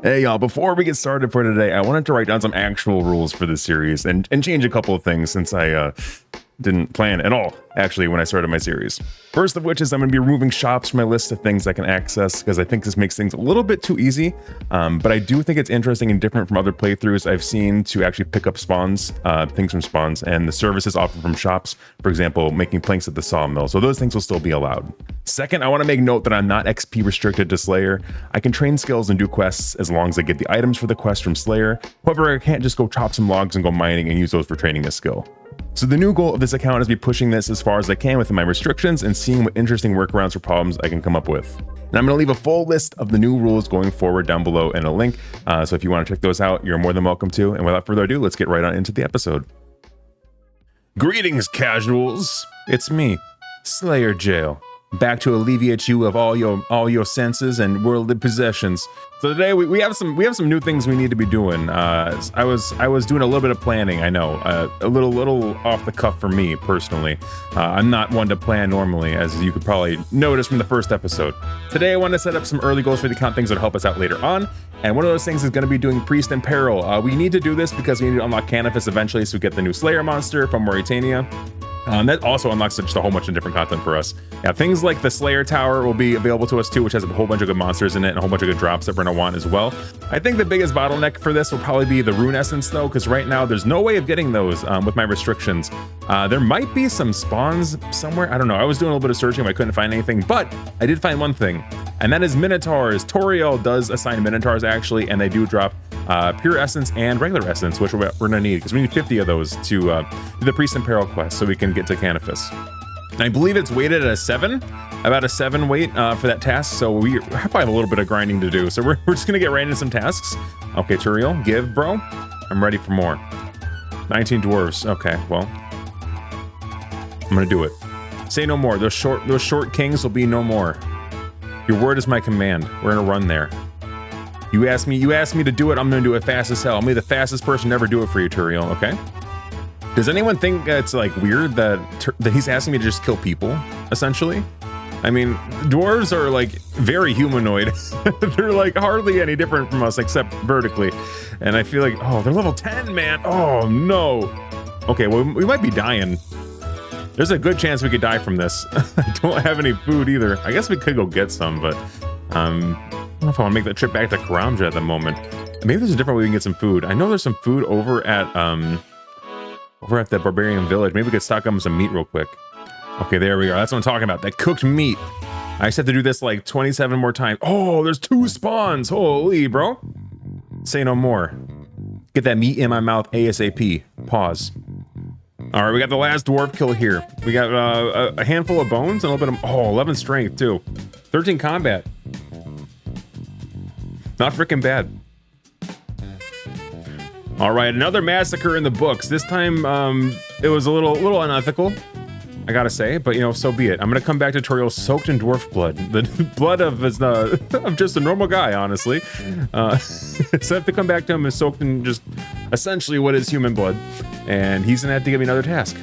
Hey y'all, before we get started for today, I wanted to write down some actual rules for this series and change a couple of things since I didn't plan at all, actually, when I started my series. First of which is I'm going to be removing shops from my list of things I can access because I think this makes things a little bit too easy, but I do think it's interesting and different from other playthroughs I've seen to actually pick up spawns, things from spawns, and the services offered from shops, for example, making planks at the sawmill, so those things will still be allowed. Second, I want to make note that I'm not XP restricted to Slayer. I can train skills and do quests as long as I get the items for the quest from Slayer. However, I can't just go chop some logs and go mining and use those for training a skill. So the new goal of this account is to be pushing this as far as I can within my restrictions and seeing what interesting workarounds or problems I can come up with. And I'm going to leave a full list of the new rules going forward down below in a link. So if you want to check those out, you're more than welcome to. And without further ado, let's get right on into the episode. Greetings, casuals. It's me, Slayer Jail, back to alleviate you of all your senses and worldly possessions. So today we have some new things we need to be doing. I was doing a little bit of planning. I know, a little off the cuff for me personally. I'm not one to plan normally, as you could probably notice from the first episode. Today I want to set up some early goals for the account, things that help us out later on. And one of those things is going to be doing Priest in Peril. We need to do this because we need to unlock Canifis eventually, so we get the new Slayer monster from Mauritania. That also unlocks just a whole bunch of different content for us. Yeah, things like the Slayer Tower will be available to us too, which has a whole bunch of good monsters in it and a whole bunch of good drops that we're gonna want as well. I think the biggest bottleneck for this will probably be the Rune Essence though, because right now there's no way of getting those with my restrictions. There might be some spawns somewhere. I don't know. I was doing a little bit of searching, but I couldn't find anything, but I did find one thing, and that is Minotaurs. Toriel does assign Minotaurs actually, and they do drop pure essence and regular essence, which we're gonna need because we need 50 of those to do the Priest in Peril quest so we can get to Canifis. And I believe it's weighted at about a 7 weight for that task, so we probably have a little bit of grinding to do. So we're just gonna get right into some tasks. Okay, Turiel, give, bro. I'm ready for more. 19 dwarves. Okay, well, I'm gonna do it. Say no more. Those short kings will be no more. Your word is my command. We're gonna run there. You asked me to do it, I'm gonna do it fast as hell. I'm gonna be the fastest person to ever do it for you, Turiel, okay? Does anyone think it's like weird that he's asking me to just kill people, essentially? I mean, dwarves are like very humanoid. They're like hardly any different from us except vertically. And I feel like, oh, they're level 10, man. Oh no. Okay, well, we might be dying. There's a good chance we could die from this. I don't have any food either. I guess we could go get some, but I don't know if I want to make that trip back to Karamja at the moment. Maybe there's a different way we can get some food. I know there's some food over at the barbarian village. Maybe we could stock up some meat real quick. Okay, there we are. That's what I'm talking about. That cooked meat. I just have to do this like 27 more times. Oh, there's 2 spawns. Holy, bro. Say no more. Get that meat in my mouth ASAP. Pause. All right, we got the last dwarf kill here. We got a handful of bones and a little bit of 11 strength too. 13 combat. Not freaking bad. All right, another massacre in the books. This time, it was a little unethical, I gotta say, but so be it. I'm gonna come back to Toriel soaked in dwarf blood, the blood of just a normal guy, honestly. So I have to come back to him and soaked in just essentially what is human blood, and he's gonna have to give me another task.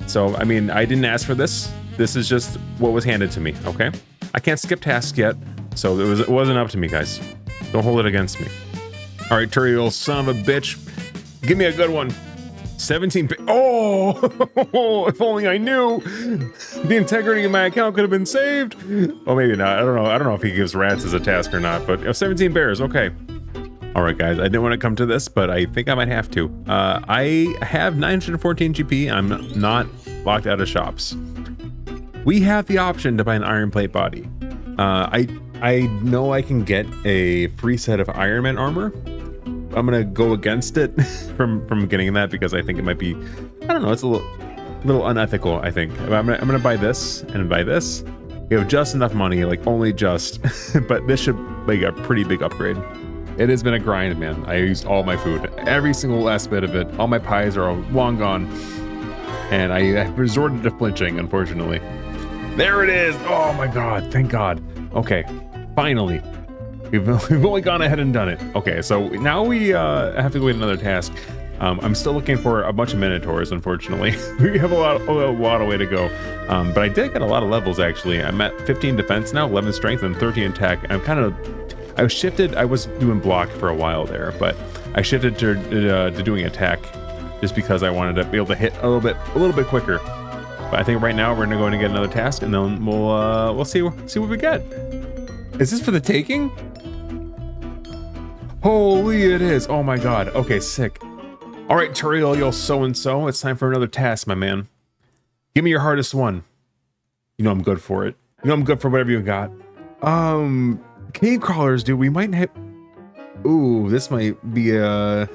So I mean, I didn't ask for this. This is just what was handed to me. Okay, I can't skip tasks yet, so it wasn't up to me, guys. Don't hold it against me. All right, Turiel, son of a bitch. Give me a good one. 17. Oh, if only I knew. The integrity of my account could have been saved. Oh, maybe not. I don't know. I don't know if he gives rats as a task or not, but 17 bears. Okay. All right, guys. I didn't want to come to this, but I think I might have to. I have 914 GP. I'm not locked out of shops. We have the option to buy an iron plate body. I know I can get a free set of Ironman armor. I'm gonna go against it from getting that because I think it might be, I don't know, it's a little unethical. I think I'm gonna buy this and buy this. We have just enough money, like only just, but this should make a pretty big upgrade. It has been a grind, man. I used all my food, every single last bit of it. All my pies are long gone, and I resorted to flinching, unfortunately. There it is. Oh my god, thank god. Okay, finally. We've only gone ahead and done it. Okay, so now we have to go get another task. I'm still looking for a bunch of Minotaurs, unfortunately. We have a lot of way to go. But I did get a lot of levels, actually. I'm at 15 defense now, 11 strength, and 13 attack. I'm kind of I was doing block for a while there, but I shifted to doing attack just because I wanted to be able to hit a little bit quicker. But I think right now we're gonna go and get another task, and then we'll see what we get. Is this for the taking? Holy, it is. Oh my god. Okay, sick. All right, Turiel, so-and-so. It's time for another task, my man. Give me your hardest one. You know I'm good for it. You know I'm good for whatever you got. Cave crawlers, dude. We might have. Ooh, this might be a.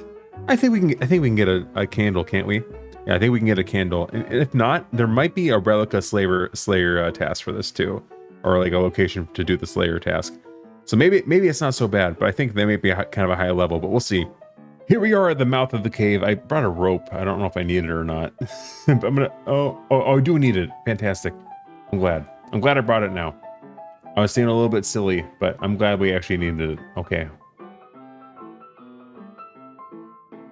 I think we can get a candle, can't we? Yeah, I think we can get a candle. And if not, there might be a relica slayer task for this too, or like a location to do the slayer task. So maybe it's not so bad, but I think they may be kind of a high level. But we'll see. Here we are at the mouth of the cave. I brought a rope. I don't know if I need it or not. But I'm gonna. Oh, I do need it. Fantastic. I'm glad I brought it now. I was saying a little bit silly, but I'm glad we actually needed it. Okay.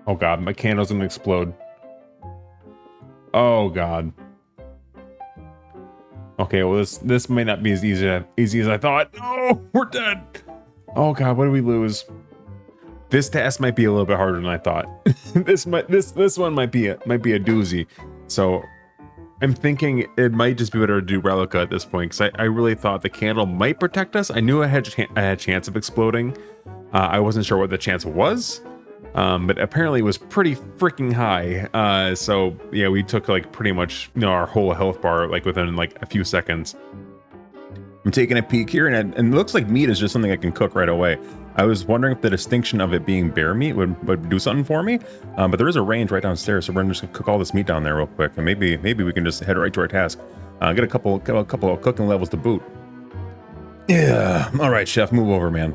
Oh god, my candle's gonna explode. Oh god. Okay, well this might not be as easy as I thought. No, we're dead. Oh god, what did we lose? This task might be a little bit harder than I thought. this one might be a doozy. So I'm thinking it might just be better to do relica at this point, because I really thought the candle might protect us. I knew I had a chance of exploding. I wasn't sure what the chance was, but apparently it was pretty freaking high. So yeah, we took like pretty much our whole health bar like within like a few seconds. I'm taking a peek here, and it looks like meat is just something I can cook right away. I was wondering if the distinction of it being bear meat would do something for me, but there is a range right downstairs, so we're gonna just cook all this meat down there real quick, and maybe we can just head right to our task. Get a couple of cooking levels to boot. Yeah. All right, chef, move over, man.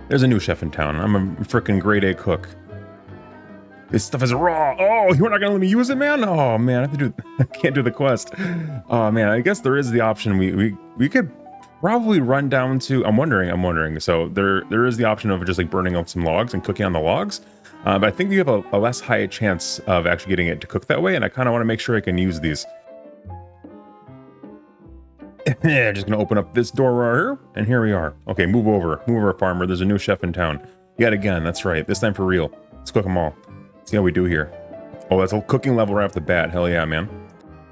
There's a new chef in town. I'm a freaking grade A cook. This stuff is raw. Oh, you're not gonna let me use it, man? Oh man, I can't do the quest. Oh man, I guess there is the option. We could probably run down to. I'm wondering. So there is the option of just like burning up some logs and cooking on the logs. But I think you have a less high chance of actually getting it to cook that way, and I kind of want to make sure I can use these. Just gonna open up this door right here, and here we are. Okay, move over, farmer. There's a new chef in town. Yet again, that's right. This time for real. Let's cook them all. See how we do here. Oh, that's a cooking level right off the bat. Hell yeah, man.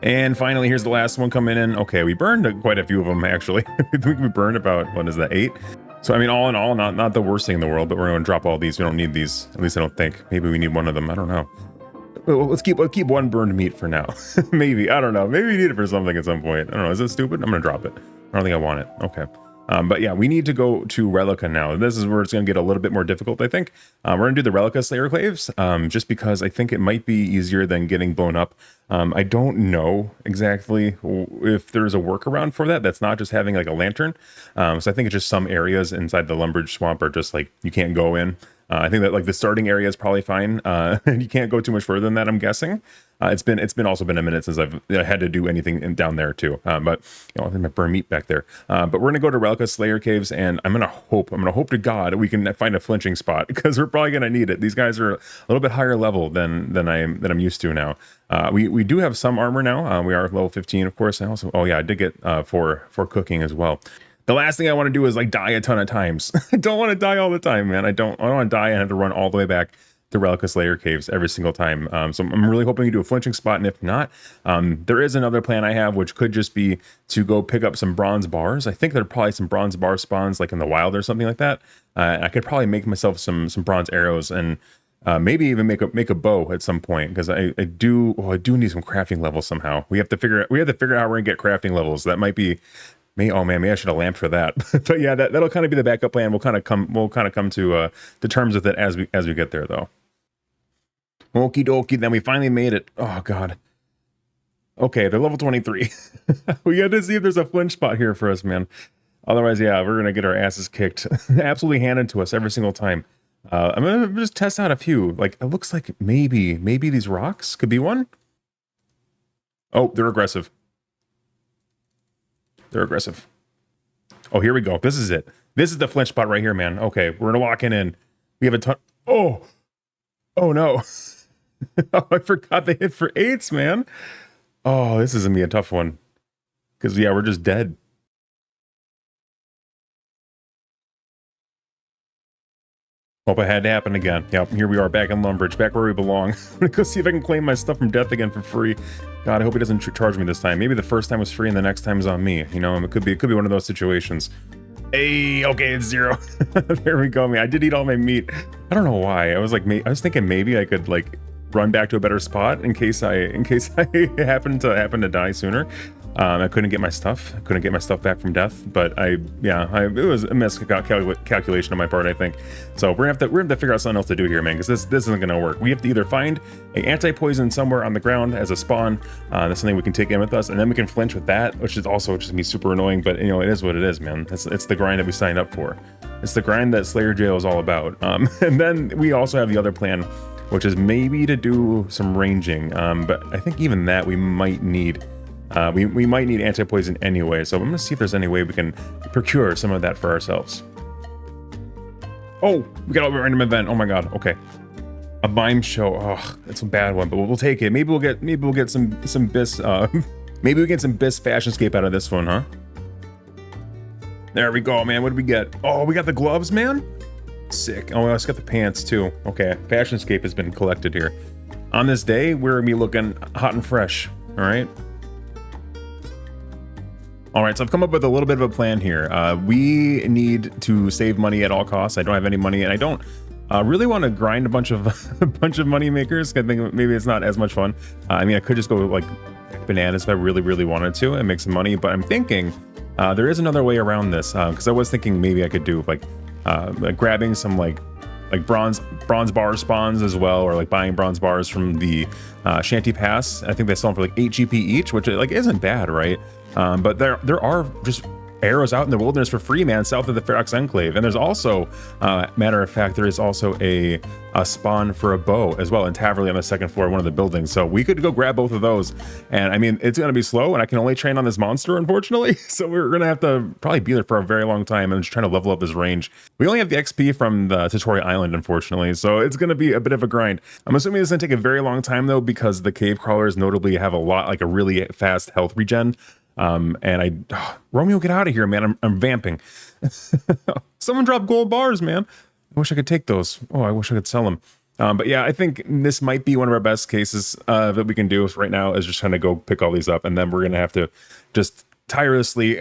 And finally, here's the last one coming in. Okay, we burned quite a few of them, actually. I think we burned about, what is that, 8? So, I mean, all in all, not the worst thing in the world, but we're going to drop all these. We don't need these. At least I don't think. Maybe we need one of them. I don't know. Well, let's keep one burned meat for now. Maybe. I don't know. Maybe we need it for something at some point. I don't know. Is this stupid? I'm going to drop it. I don't think I want it. Okay. But yeah, we need to go to Relica now. This is where it's going to get a little bit more difficult, I think. We're going to do the Relica Slayer Claves, just because I think it might be easier than getting blown up. I don't know exactly if there's a workaround for that. That's not just having like a lantern. So I think it's just some areas inside the Lumbridge Swamp are just like, you can't go in. I think that like the starting area is probably fine. And you can't go too much further than that, I'm guessing. It's been a minute since I've had to do anything down there too. But I think I burn meat back there. But we're gonna go to Relica Slayer Caves, and I'm gonna hope to God we can find a flinching spot, because we're probably gonna need it. These guys are a little bit higher level than I'm used to now. We do have some armor now. We are level 15, of course. And also, oh yeah, I did get for cooking as well. The last thing I want to do is like die a ton of times. I don't want to die all the time, man. I don't want to die and have to run all the way back to Relica Slayer Caves every single time. So I'm really hoping to do a flinching spot, and if not, there is another plan I have, which could just be to go pick up some bronze bars. I think there are probably some bronze bar spawns like in the wild or something like that. I could probably make myself some bronze arrows, and maybe even make a bow at some point, because I do need some crafting levels somehow. We have to figure out how we're gonna get crafting levels. That might be. Oh man, maybe I should have lamped for that. But yeah, that'll kind of be the backup plan. We'll kind of come to terms with it as we get there, though. Okie dokie, then we finally made it. Oh god. Okay, they're level 23. We got to see if there's a flinch spot here for us, man. Otherwise, yeah, we're gonna get our asses kicked, absolutely handed to us every single time. I'm gonna just test out a few. Like, it looks like maybe these rocks could be one. Oh, they're aggressive. They're aggressive. Oh, here we go. This is it. This is the flinch spot right here, man. Okay, we're gonna walk in. We have a ton. Oh no. Oh, I forgot they hit for 8s, man. Oh, this is gonna be a tough one. Because yeah, we're just dead. Hope it had to happen again. Yep, here we are back in Lumbridge, back where we belong. I'm gonna go see if I can claim my stuff from death again for free. God, I hope he doesn't charge me this time. Maybe the first time was free and the next time is on me. You know, it could be one of those situations. Hey, okay, it's 0. There we go, man. I did eat all my meat. I don't know why. I was thinking maybe I could like run back to a better spot in case I happen to die sooner. I couldn't get my stuff. Back from death, but it was a miscalculation on my part, I think. So we're gonna have to figure out something else to do here, man, because this isn't gonna work. We have to either find an anti-poison somewhere on the ground as a spawn. That's something we can take in with us, and then we can flinch with that, which is also just gonna be super annoying. But you know, it is what it is, man. It's the grind that we signed up for. It's the grind that Slayer Jail is all about. And then we also have the other plan, which is maybe to do some ranging. But I think even that we might need. We might need anti-poison anyway, so I'm gonna see if there's any way we can procure some of that for ourselves. Oh, we got a random event. Oh my god. Okay, a mime show. Oh, it's a bad one, but we'll take it. Maybe we'll get some bis. Maybe we get some bis fashionscape out of this one, huh? There we go, man. What did we get? Oh, we got the gloves, man. Sick. Oh, we also got the pants too. Okay, fashionscape has been collected here. On this day, we're gonna be looking hot and fresh. All right. All right, so I've come up with a little bit of a plan here. We need to save money at all costs. I don't have any money, and I don't really want to grind a bunch of money makers. I think maybe it's not as much fun. I mean, I could just go like bananas if I really wanted to and make some money. But I'm thinking there is another way around this, because I was thinking maybe I could do like grabbing some like bronze bar spawns as well, or like buying bronze bars from the Shanty Pass. I think they sell them for like 8 GP each, which like isn't bad, right? But there are just arrows out in the wilderness for free, man, south of the Ferox Enclave. And there's also, matter of fact, there is also a spawn for a bow as well in Taverley on the second floor of one of the buildings. So we could go grab both of those. And I mean, it's going to be slow, and I can only train on this monster, unfortunately. So we're going to have to probably be there for a very long time and just trying to level up this range. We only have the XP from the tutorial island, unfortunately. So it's going to be a bit of a grind. I'm assuming this is going to take a very long time, though, because the cave crawlers notably have a really fast health regen. Romeo, get out of here, man. I'm vamping. Someone dropped gold bars, man. I wish I could take those. Oh, I wish I could sell them. But yeah, I think this might be one of our best cases that we can do right now, is just trying to go pick all these up, and then we're gonna have to just tirelessly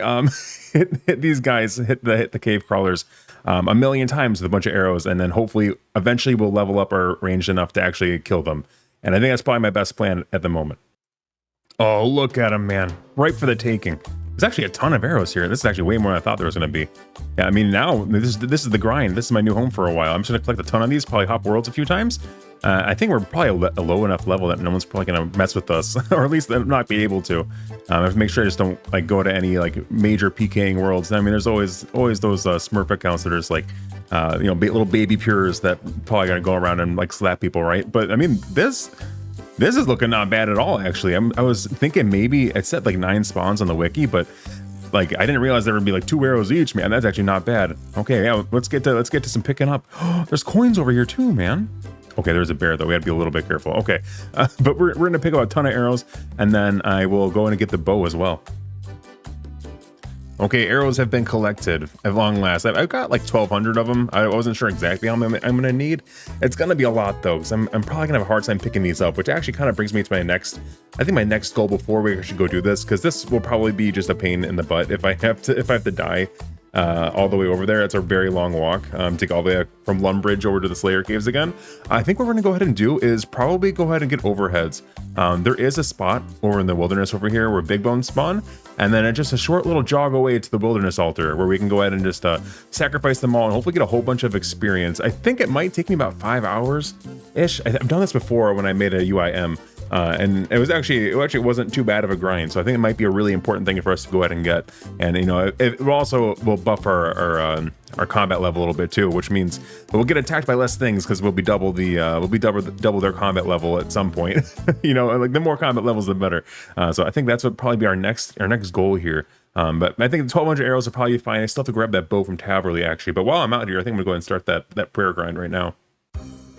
hit these guys, hit the cave crawlers a million times with a bunch of arrows, and then hopefully eventually we'll level up our range enough to actually kill them. And I think that's probably my best plan at the moment. Oh, look at him, man. Right for the taking. There's actually a ton of arrows here. This is actually way more than I thought there was going to be. Yeah, I mean, now, this is the grind. This is my new home for a while. I'm just going to collect a ton of these, probably hop worlds a few times. I think we're probably a low enough level that no one's probably going to mess with us, or at least not be able to. I have to make sure I just don't like go to any like major PKing worlds. I mean, there's always those Smurf accounts that are just like, little baby pures that probably going to go around and like slap people, right? But I mean, this is looking not bad at all, actually. I was thinking maybe it said like 9 spawns on the wiki, but like I didn't realize there would be like 2 arrows each, man. That's actually not bad. Okay, yeah, let's get to some picking up. There's coins over here too, man. Okay, there's a bear though. We have to be a little bit careful. Okay, but we're gonna pick up a ton of arrows, and then I will go in and get the bow as well. Okay, arrows have been collected at long last. I've got like 1,200 of them. I wasn't sure exactly how many I'm gonna need. It's gonna be a lot though, because I'm probably gonna have a hard time picking these up, which actually kind of brings me to my next goal before we actually go do this, because this will probably be just a pain in the butt if I have to die all the way over there. It's a very long walk to go all the way from Lumbridge over to the Slayer Caves again. I think what we're gonna go ahead and do is probably go ahead and get overheads. There is a spot over in the wilderness over here where big bones spawn, and then it's just a short little jog away to the wilderness altar where we can go ahead and just sacrifice them all and hopefully get a whole bunch of experience. I think it might take me about 5 hours ish. I've done this before when I made a UIM. And it wasn't too bad of a grind, so I think it might be a really important thing for us to go ahead and get. And it also will buff our combat level a little bit too, which means we'll get attacked by less things because we'll be double their combat level at some point. Like the more combat levels, the better. So I think that's what probably be our next goal here. But I think the 1,200 arrows will probably be fine. I still have to grab that bow from Taverley actually. But while I'm out here, I think I'm gonna go ahead and start that prayer grind right now.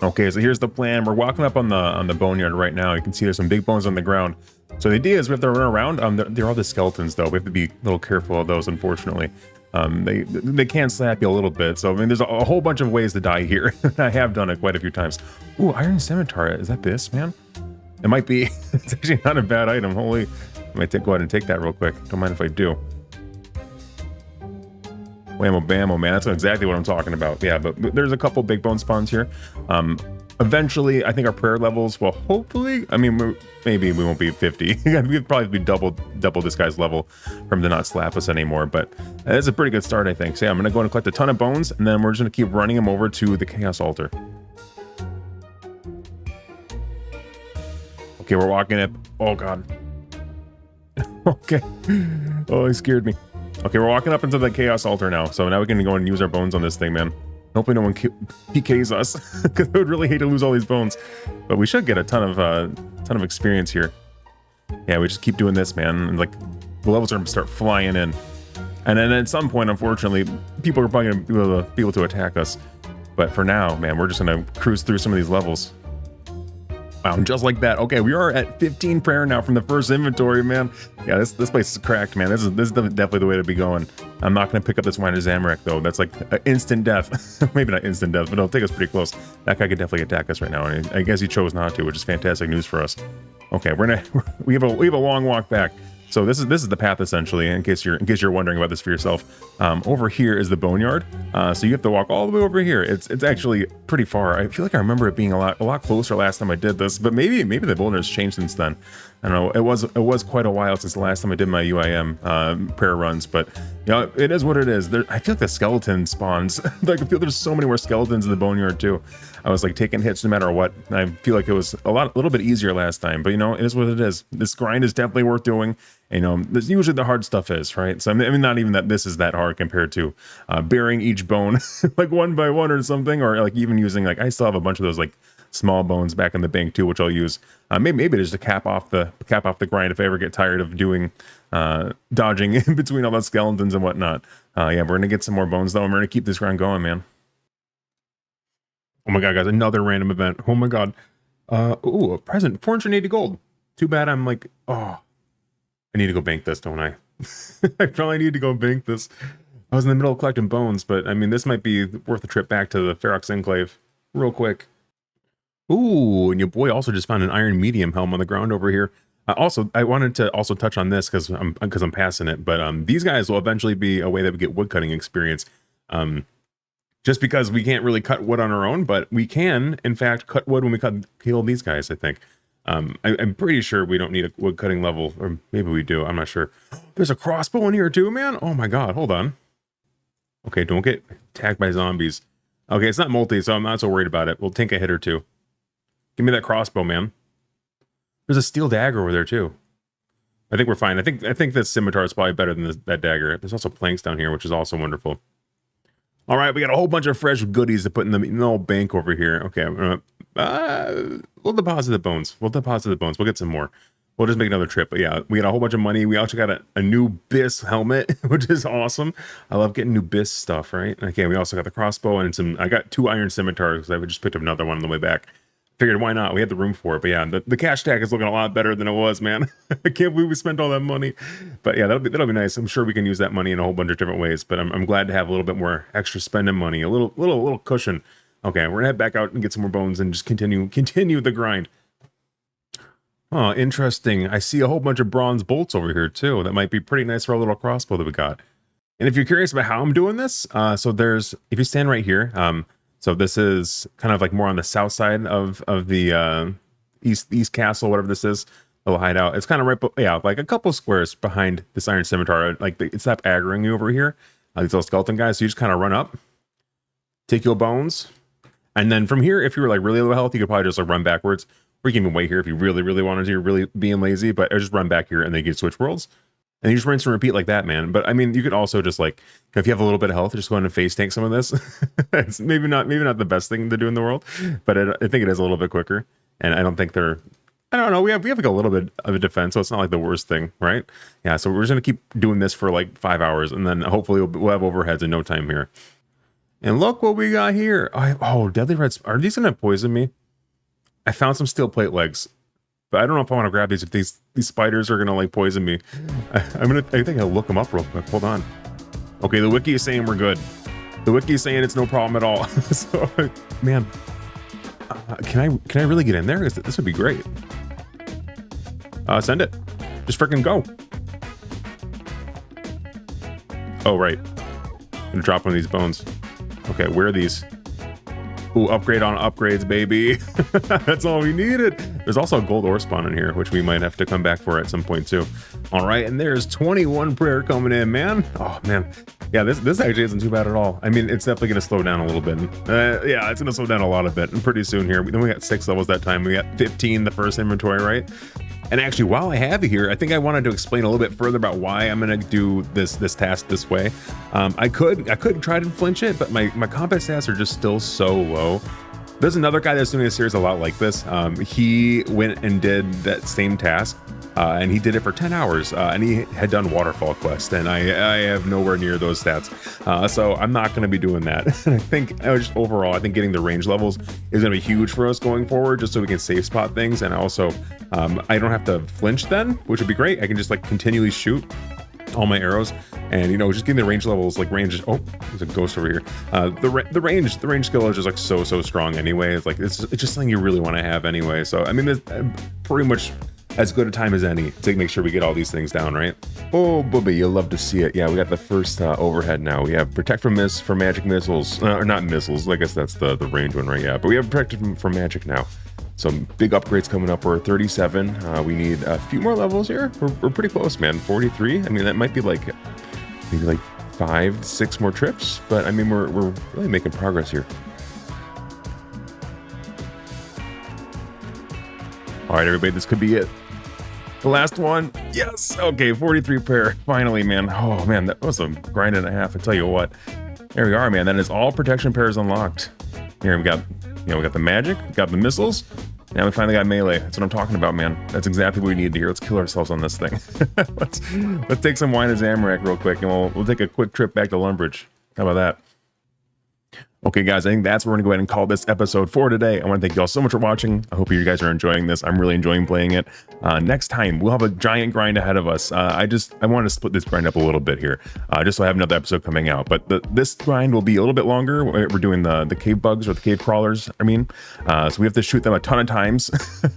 Okay, so here's the plan. We're walking up on the boneyard right now. You can see there's some big bones on the ground. So the idea is we have to run around. They're all the skeletons though. We have to be a little careful of those, unfortunately. They can slap you a little bit. So I mean, there's a whole bunch of ways to die here. I have done it quite a few times. Ooh, iron scimitar. Is that this, man? It might be. It's actually not a bad item. Holy, I might go ahead and take that real quick. Don't mind if I do. Whammo bammo, man. That's exactly what I'm talking about. Yeah, but there's a couple big bone spawns here. Eventually, I think our prayer levels will hopefully, I mean, maybe we won't be 50. We'd probably be double this guy's level for him to not slap us anymore, but it's a pretty good start, I think. So yeah, I'm going to go and collect a ton of bones, and then we're just going to keep running them over to the Chaos Altar. Okay, we're walking up. Oh, God. Okay. Oh, he scared me. Okay, we're walking up into the Chaos Altar now, so now we can go and use our bones on this thing, man. Hopefully no one PKs us, because I would really hate to lose all these bones. But we should get a ton of experience here. Yeah, we just keep doing this, man, and like the levels are gonna start flying in. And then at some point, unfortunately, people are probably gonna be able to attack us. But for now, man, we're just gonna cruise through some of these levels. Wow, just like that. Okay, we are at 15 prayer now from the first inventory, man. Yeah, this place is cracked, man. This is definitely the way to be going. I'm not going to pick up this Wine of Zamorak, though. That's like instant death. Maybe not instant death, but it'll take us pretty close. That guy could definitely attack us right now, and I guess he chose not to, which is fantastic news for us. Okay, we have a long walk back. So this is the path, essentially, in case you're wondering about this for yourself. Over here is the boneyard. So you have to walk all the way over here. It's actually pretty far. I feel like I remember it being a lot closer last time I did this, but maybe the boulder's changed since then. I don't know. It was quite a while since the last time I did my UIM prayer runs, but you know, it is what it is. I feel like the skeleton spawns. Like I feel there's so many more skeletons in the boneyard too. I was like taking hits no matter what. I feel like it was a little bit easier last time, but you know, it is what it is. This grind is definitely worth doing. You know, this usually the hard stuff is, right? So I mean, not even that this is that hard compared to burying each bone like one by one or something, or like even using like I still have a bunch of those like small bones back in the bank too, which I'll use maybe just to cap off the grind if I ever get tired of doing dodging in between all the skeletons and whatnot. Yeah, we're gonna get some more bones though, and we're gonna keep this grind going, man. Oh my god, guys, another random event. Oh my god. Ooh, a present, 480 gold. Too bad I'm like, oh, I need to go bank this, don't I? I probably need to go bank this. I was in the middle of collecting bones, but I mean, this might be worth a trip back to the Ferox Enclave real quick. Ooh, and your boy also just found an iron medium helm on the ground over here. Also, I wanted to also touch on this because I'm passing it, but these guys will eventually be a way that we get woodcutting experience. Just because we can't really cut wood on our own, but we can, in fact, cut wood when we kill these guys, I think. I'm pretty sure we don't need a wood cutting level, or maybe we do, I'm not sure. There's a crossbow in here too, man. Oh my god, hold on. Okay, don't get attacked by zombies. Okay, it's not multi, so I'm not so worried about it. We'll take a hit or two. Give me that crossbow, man. There's a steel dagger over there too. I think we're fine. I think this scimitar is probably better than that dagger. There's also planks down here, which is also wonderful. All right, we got a whole bunch of fresh goodies to put in the old bank over here. Okay, we'll deposit the bones. We'll get some more. We'll just make another trip. But yeah, we got a whole bunch of money. We also got a new BIS helmet, which is awesome. I love getting new BIS stuff, right? Okay, we also got the crossbow and some. I got 2 iron scimitars because I just picked up another one on the way back. Figured why not? We had the room for it. But yeah, the cash tag is looking a lot better than it was, man. I can't believe we spent all that money. But yeah, that'll be nice. I'm sure we can use that money in a whole bunch of different ways. But I'm glad to have a little bit more extra spending money, a little cushion. Okay, we're gonna head back out and get some more bones and just continue the grind. Oh, interesting. I see a whole bunch of bronze bolts over here too. That might be pretty nice for a little crossbow that we got. And if you're curious about how I'm doing this, so if you stand right here, so this is kind of like more on the south side of the east castle, whatever this is, little hideout. It's kind of right, yeah, like a couple squares behind this iron scimitar. Like it's not aggroing you over here. These little skeleton guys. So you just kind of run up, take your bones, and then from here, if you were like really low health, you could probably just like run backwards. Or you can even wait here if you really wanted to. You're really being lazy, but just run back here and then you can switch worlds. And you just rinse and repeat like that, man. But I mean, you could also just like, if you have a little bit of health, just go in and face tank some of this. It's maybe not the best thing to do in the world, but I think it is a little bit quicker. And I don't think I don't know. We have like a little bit of a defense, so it's not like the worst thing, right? Yeah. So we're just gonna keep doing this for like 5 hours, and then hopefully we'll have overheads in no time here. And look what we got here. Oh, deadly reds. Are these gonna poison me? I found some steel plate legs, but I don't know if I want to grab these. If these spiders are gonna like poison me, I think I'll look them up real quick. Hold on. Okay, the wiki is saying we're good. The wiki is saying it's no problem at all. So, man, can I really get in there? This would be great. Send it. Just freaking go. Oh, right. I'm gonna drop one of these bones. Okay, where are these? Ooh, upgrade on upgrades, baby. That's all we needed. There's also a gold ore spawn in here, which we might have to come back for at some point too. All right, and there's 21 prayer coming in, man. Oh, man. Yeah, this actually isn't too bad at all. I mean, it's definitely going to slow down a little bit. Yeah, it's going to slow down a lot of bit. And pretty soon here, then we got 6 levels that time. We got 15 the first inventory, right? And actually, while I have you here, I think I wanted to explain a little bit further about why I'm going to do this task this way. I could try to flinch it, but my combat stats are just still so low. There's another guy that's doing a series a lot like this. He went and did that same task, and he did it for 10 hours, and he had done Waterfall Quest, and I have nowhere near those stats. So I'm not going to be doing that. I think just overall, I think getting the range levels is going to be huge for us going forward, just so we can safe spot things. And also, I don't have to flinch then, which would be great. I can just like continually shoot all my arrows, and you know, just getting the range levels, like range. Oh, there's a ghost over here. The range skill is just like so strong anyway. It's like it's just something you really want to have anyway. So I mean, there's pretty much as good a time as any to make sure we get all these things down, right? Oh, booby, you'll love to see it. Yeah, we got the first overhead now. We have protect from miss for magic missiles, or not missiles. I guess that's the range one, right? Yeah, but we have protected from magic now. Some big upgrades coming up. We're 37. We need a few more levels here. We're pretty close, man. 43. I mean, that might be like maybe like 5, 6 more trips, but I mean, we're really making progress here. All right, everybody, this could be it. The last one. Yes. Okay, 43 pair. Finally, man. Oh, man, that was a grind and a half. I tell you what. There we are, man. That is all protection pairs unlocked. Here we got, we got the magic, we got the missiles. Now we finally got melee. That's what I'm talking about, man. That's exactly what we need here. Let's kill ourselves on this thing. let's take some wine and Zamorak real quick, and we'll take a quick trip back to Lumbridge. How about that? Okay, guys, I think that's what we're going to go ahead and call this episode for today. I want to thank you all so much for watching. I hope you guys are enjoying this. I'm really enjoying playing it. Next time, we'll have a giant grind ahead of us. I want to split this grind up a little bit here, just so I have another episode coming out. But this grind will be a little bit longer. We're doing the cave bugs, or the cave crawlers, I mean. So we have to shoot them a ton of times.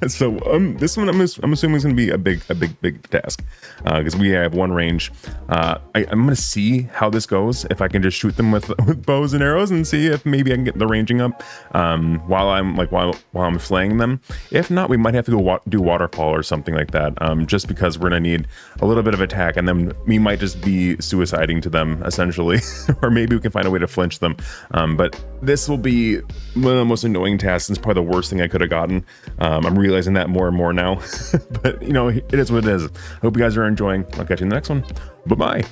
So this one, I'm assuming is going to be a big task, because we have one range. I'm going to see how this goes, if I can just shoot them with bows and arrows, and see if maybe I can get the ranging up while I'm flaying them. If not, we might have to go do waterfall or something like that, just because we're gonna need a little bit of attack, and then we might just be suiciding to them essentially. Or maybe we can find a way to flinch them. But this will be one of the most annoying tasks. It's probably the worst thing I could have gotten. I'm realizing that more and more now. But you know, it is what it is. I hope you guys are enjoying. I'll catch you in the next one. Bye bye.